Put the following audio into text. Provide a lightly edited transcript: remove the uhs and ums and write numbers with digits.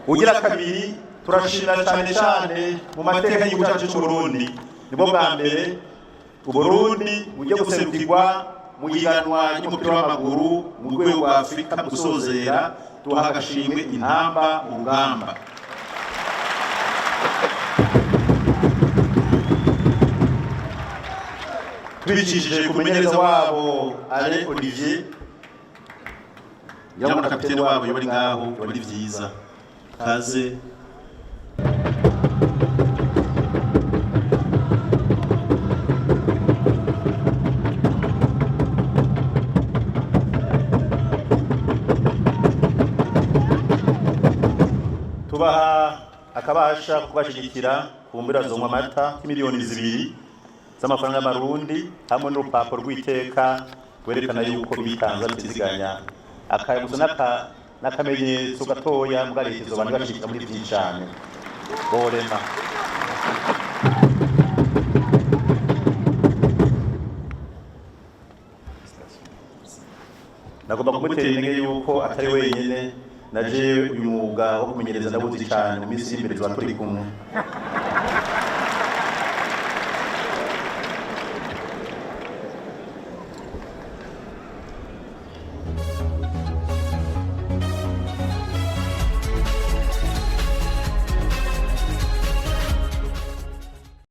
ugira kabiri turashimira cyane cyane mu mateka y'igihugu cyacu cy'u Burundi nibwo bwa mbere Uburundi bugiye guserukirwa mu higanwa ry'umupira w'amaguru mu rwego rwa Afurika mu gusozera duha agashimwe intamba mu rugamba. Tubicishije ku mumenyereza wabo Alain Olivier yaba na kapiteni wabo yabari ngaho yabari vyiza kaze. Tubaha akabasha kubashigikira kumbira zo amata miliyoni 2 z'amafaranga y'amarundi hamwe n'urupapuro rw'iteka werekana yuko bitanze bitiziganya akayabuzo n'akamenyetso gatoya mugarekezo bandi bashika muri byinshi cyane borema. Nagomba kumutera intege yuko atari wenyine naje uyu mwuga wo kumenyereza ndabuzi cyane mu minsi y'imbere turi kumwe.